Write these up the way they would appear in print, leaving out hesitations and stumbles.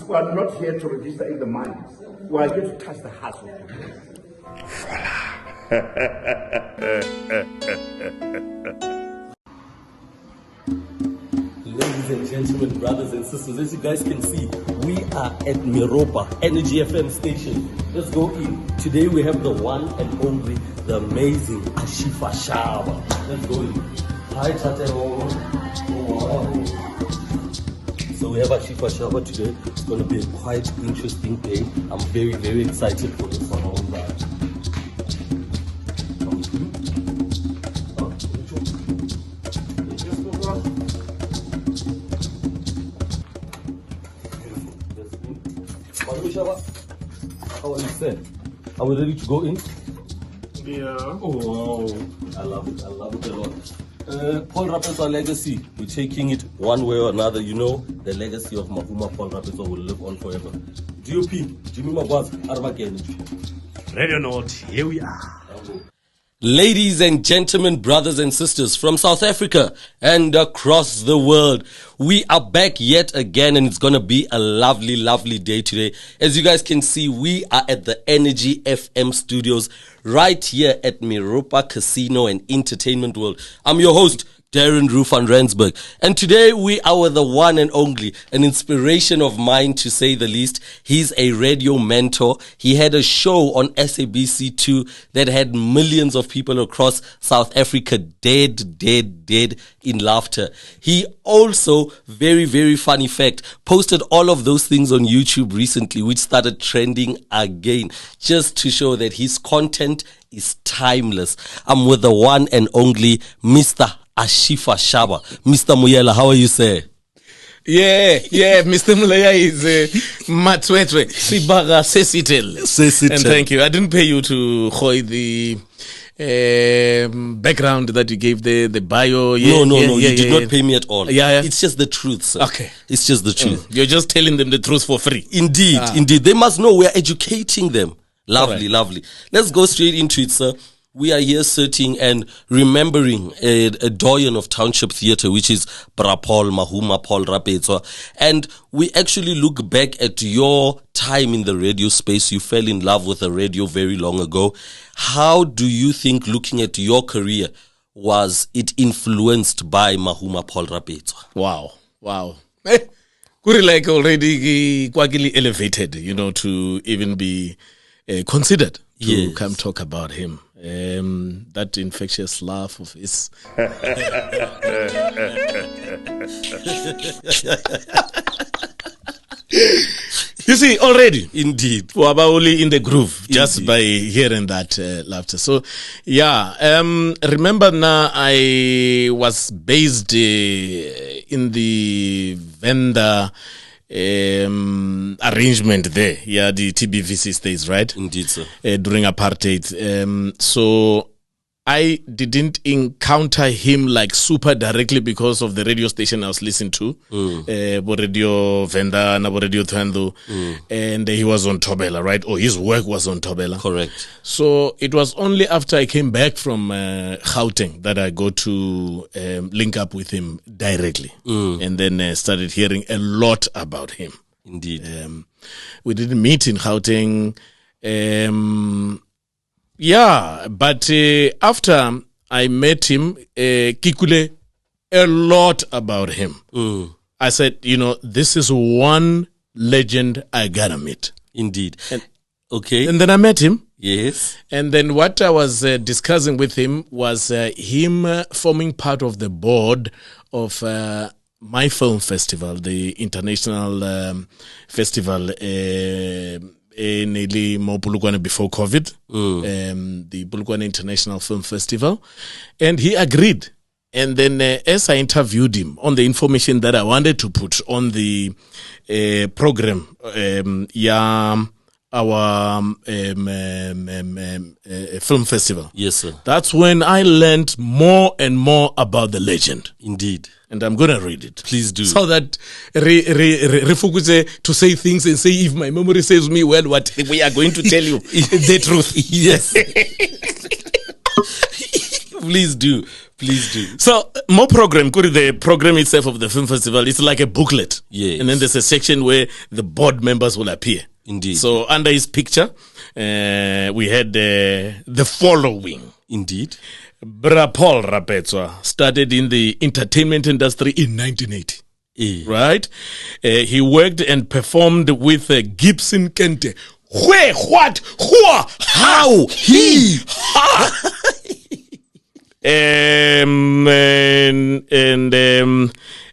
we are not here to register in the mind. We are here to touch the hearts of people. Ladies and gentlemen, brothers and sisters, as you guys can see, we are at Miropa Energy FM station. Let's go in. Today we have the one and only, the amazing Ashifashabba. Let's go in. Hi, Tate. Wow. So we have Ashifashabba today. It's going to be a quite interesting day. I'm very, very excited for this one. How are you, sir? Are we ready to go in? Yeah. Oh, wow. I love it a lot. Paul Rapetsoa legacy, we're taking it one way or another. You know, the legacy of Mahuma Paul Rapetsoa will live on forever. DOP, Jimmy Mabaz, Armageddon. Radio Note, here we are. Ladies and gentlemen, brothers and sisters from South Africa and across the world, we are back yet again, and it's going to be a lovely, lovely day today. As you guys can see, we are at the Energy FM studios right here at Miropa Casino and Entertainment World. I'm your host, Darren Roo van Rensburg. And today we are with the one and only, an inspiration of mine to say the least. He's a radio mentor. He had a show on SABC2 that had millions of people across South Africa dead in laughter. He also, very, very funny fact, posted all of those things on YouTube recently, which started trending again, just to show that his content is timeless. I'm with the one and only Mr. Ashifashabba. Mr. Muleya, how are you, sir? Yeah, Mr. Muleya is Mutsetserepe. Sibaga Sesitel. And thank you. I didn't pay you to hoy the background that you gave, the bio. No, you did not pay me at all. Yeah. It's just the truth, sir. Okay. It's just the truth. You're just telling them the truth for free. Indeed. They must know we're educating them. Lovely. Let's go straight into it, sir. We are here sitting and remembering a doyen of Township Theatre, which is Paul Mahuma Paul Rapetsoa. And we actually look back at your time in the radio space. You fell in love with the radio very long ago. How do you think, looking at your career, was it influenced by Mahuma Paul Rapetsoa? Wow. Could like already quite elevated, to even be considered to come talk about him. That infectious laugh of his. You see, already. Indeed. Only in the groove, just by hearing that laughter. So, remember now I was based in the vendor arrangement there, the TBVC states, right? Indeed, sir. During apartheid. So I didn't encounter him like super directly because of the radio station I was listening to, Radio Venda, Nabo Radio Thando, and he was on Tobela, right? Or his work was on Tobela. Correct. So it was only after I came back from Gauteng that I got to link up with him directly, and then started hearing a lot about him. Indeed. We didn't meet in Gauteng. But after I met him, Kikule, a lot about him. I said, this is one legend I gotta meet. Indeed. Okay. And then I met him. Yes. And then what I was discussing with him was him forming part of the board of my film festival, the international festival nearly more Polokwane before COVID, the Polokwane International Film Festival, and he agreed. And then as I interviewed him on the information that I wanted to put on the program, our film festival. Yes, sir. That's when I learned more and more about the legend. Indeed. And I'm going to read it. Please do. So that refocus to say things and say, if my memory serves me well, what we are going to tell you the truth. Yes. Please do. So, more program, the program itself of the film festival, it's like a booklet. Yes. And then there's a section where the board members will appear. Indeed. So, under his picture, we had the following. Indeed. Bra Paul Rapetsoa started in the entertainment industry in 1980. Right? He worked and performed with Gibson Kente. Where, what, who, how, he, ha.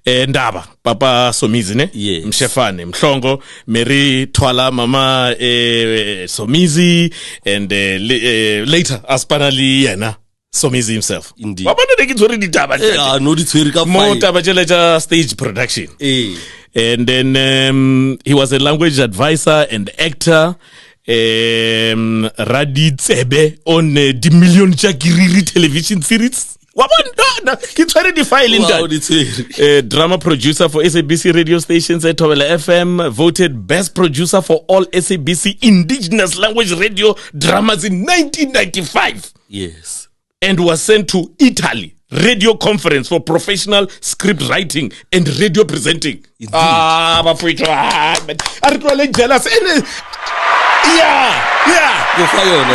Ndaba Papa Somizi ne yes. Mshefane Mhlongo Mary Twala Mama Somizi and later Aspanali yena Somizi himself. Indeed. Papa no take it already Taba. No it's very more Taba stage production. And then he was a language advisor and actor. Raditsebe on the Million Jagiriri television series. Drama producer for SABC radio stations at Tobela FM, voted best producer for all SABC indigenous language radio dramas in 1995. Yes. And was sent to Italy radio conference for professional script writing and radio presenting. Indeed. Are you jealous? Yeah.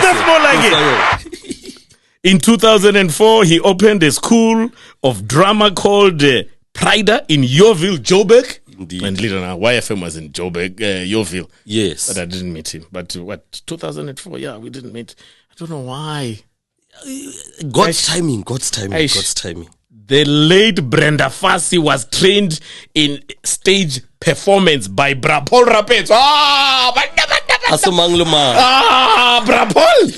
That's more like it. In 2004, he opened a school of drama called Prida in Yeovil, Joburg. Indeed. And later now, YFM was in Joburg, Yeovil. Yes. But I didn't meet him. But 2004, yeah, we didn't meet. I don't know why. God's timing. The late Brenda Fassi was trained in stage performance by Bra Paul Rapetsoa. Bra Paul.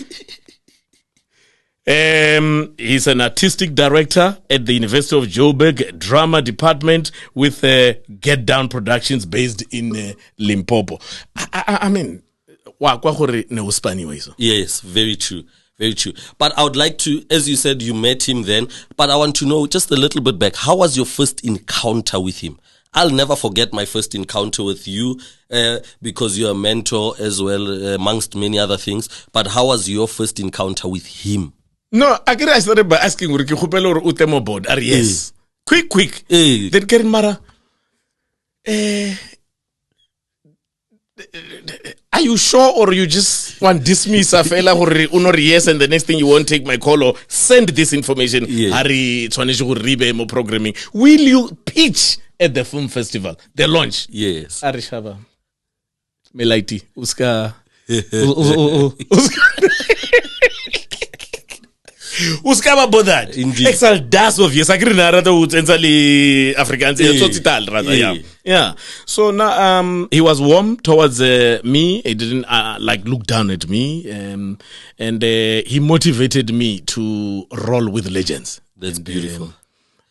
He's an artistic director at the University of Joburg Drama Department with Get Down Productions based in Limpopo. I mean, yes, very true. Very true. But I would like to, as you said, you met him then, but I want to know just a little bit back. How was your first encounter with him? I'll never forget my first encounter with you because you're a mentor as well, amongst many other things. But how was your first encounter with him? No, I started by asking, Utemo board. Yes. Quick. Then Kerimara. Are you sure, or you just want dismiss a fella or yes, and the next thing you won't take my call or send this information? Programming. Will you pitch at the film festival? The launch. Yes. Ashifashabba. Melaiti. Uska. Uskaba bothered. Indeed. Excel das obvious. I agree rather with entirely Africans. Rather, yeah. So now he was warm towards me. He didn't look down at me. And he motivated me to roll with legends. That's beautiful.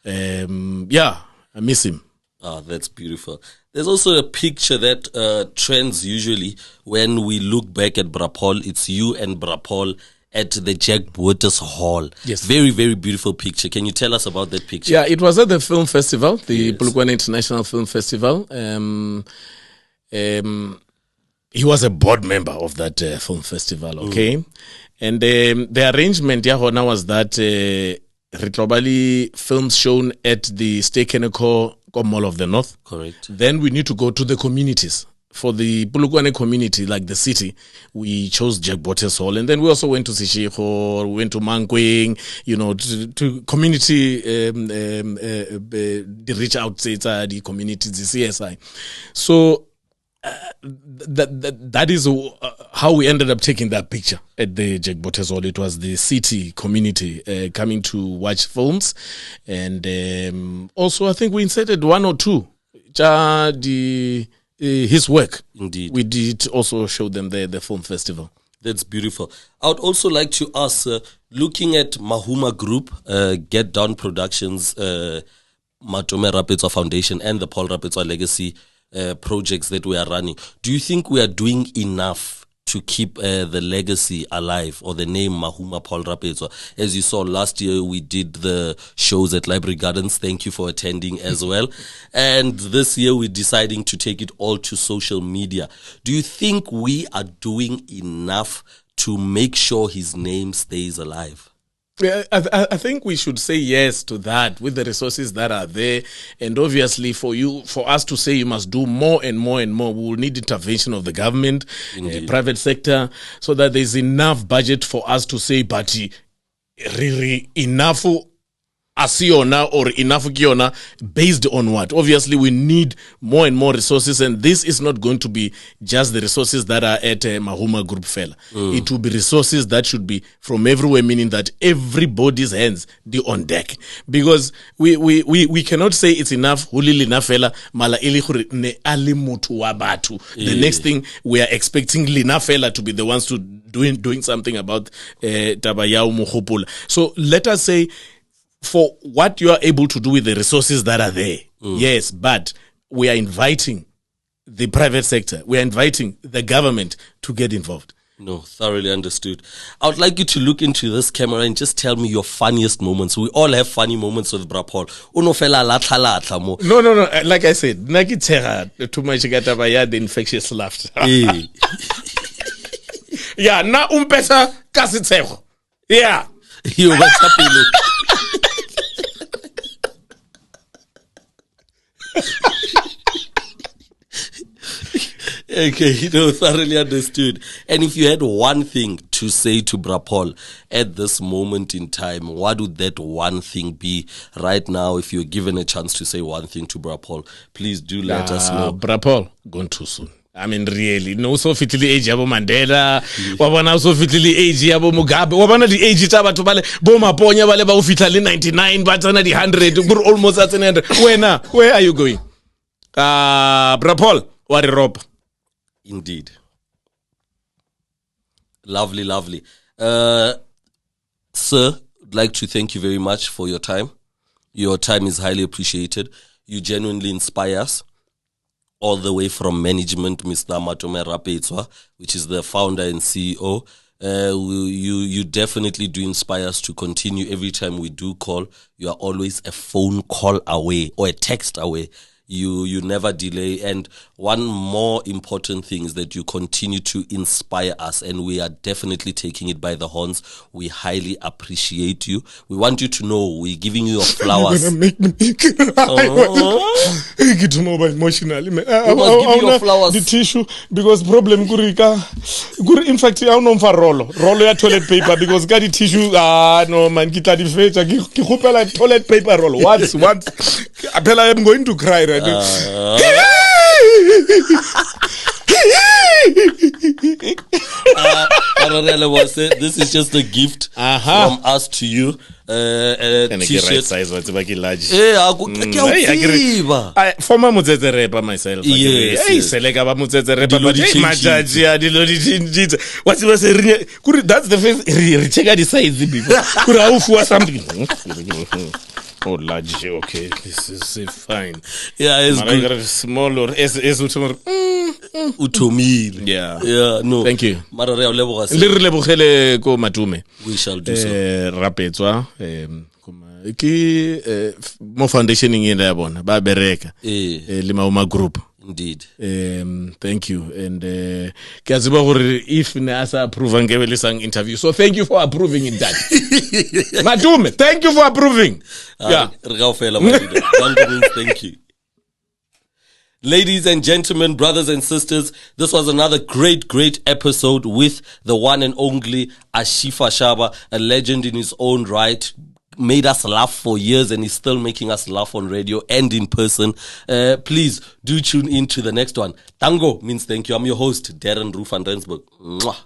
Yeah, I miss him. Ah, that's beautiful. There's also a picture that trends usually when we look back at Bra Paul. It's you and Bra Paul at the Jack Waters Hall. Yes. Very, very beautiful picture. Can you tell us about that picture? Yeah, it was at the film festival, the Polokwane International Film Festival. He was a board member of that film festival, okay? And the arrangement now was that Ritlobali films shown at the Stekeneko Mall of the North. Correct. Then we need to go to the communities. For the Polokwane community, like the city, we chose Jack Waters Hall. And then we also went to Sishiko, we went to Mankweng, to community, the reach out the community, the CSI. So that is how we ended up taking that picture at the Jack Waters Hall. It was the city community coming to watch films. And also, I think we inserted one or two. His work. Indeed. We did also show them the film festival. That's beautiful. I would also like to ask, looking at Mahuma Group, Get Down Productions, Matome Rapetsoa Foundation, and the Paul Rapetsoa Legacy projects that we are running, do you think we are doing enough to keep the legacy alive, or the name Mahuma Paul Rapetsoa? As you saw last year, we did the shows at Library Gardens. Thank you for attending as well. And this year, we're deciding to take it all to social media. Do you think we are doing enough to make sure his name stays alive? I think we should say yes to that with the resources that are there. And obviously for us to say you must do more and more and more, we will need intervention of the government, private sector, so that there's enough budget for us to say, but really enough asiona or enough kiona based on what? Obviously, we need more and more resources, and this is not going to be just the resources that are at Mahuma Group fella. It will be resources that should be from everywhere, meaning that everybody's hands be on deck. Because we cannot say it's enough, hulili na fela, mala ili ne ali mutu wabatu. The next thing, we are expecting Lina fela to be the ones to doing something about Tabayao Muhupula. So let us say, for what you are able to do with the resources that are there. Yes, but we are inviting the private sector. We are inviting the government to get involved. No, thoroughly understood. I would like you to look into this camera and just tell me your funniest moments. We all have funny moments with Bra Paul. Unofela latha mo. No. Like I said, nakitera too much the infectious laughter. Yeah, na umpesa kasitero. Yeah. You were Okay, thoroughly understood. And if you had one thing to say to Bra Paul at this moment in time, what would that one thing be right now? If you're given a chance to say one thing to Bra Paul, please do let us know. Bra Paul, gone too soon. I mean, really, no so fitly age yabo Mandela, wabana so fitly age yabo Mugabe, wabana the age taba to bale, boma ponya bale ba ufitali 99, but on the 100, we're almost at an end. Where are you going? Bra Paul, what a rope. Indeed. Lovely. Sir, I'd like to thank you very much for your time. Your time is highly appreciated. You genuinely inspire us. All the way from management, Mr. Matome Rapetsoa, which is the founder and CEO. You definitely do inspire us to continue. Every time we do call, you are always a phone call away or a text away. You never delay. And one more important thing is that you continue to inspire us, and we are definitely taking it by the horns. We highly appreciate you. We want you to know we're giving you your flowers. You're gonna make me cry. I get to know emotionally. We must give you your flowers. The tissue, because problem in fact, I don't know roll your toilet paper, because got the tissue. No man, kita di fecha. Ki toilet paper roll. Once. I am going to cry right now. This is just a gift from us to you. T-shirt size, what's large? Former Mutsetserepe myself. Yes. That's the face. Check out the size before. Something. Oh, large. Okay, this is fine. Yeah, it's good. Small or Utomil. Yeah, no. Thank you. We shall do so. Rapetsoa. More foundation in there, ba bereka. Limauma group. Indeed. Thank you. And if Nasa approve and give a interview. So thank you for approving in that. Matume, thank you for approving. Yeah. Thank you. Ladies and gentlemen, brothers and sisters, this was another great episode with the one and only Ashifashabba, a legend in his own right. Made us laugh for years, and he's still making us laugh on radio and in person. Please do tune in to the next one. Tango means thank you. I'm your host, Darren Roof van Rensburg. Mwah.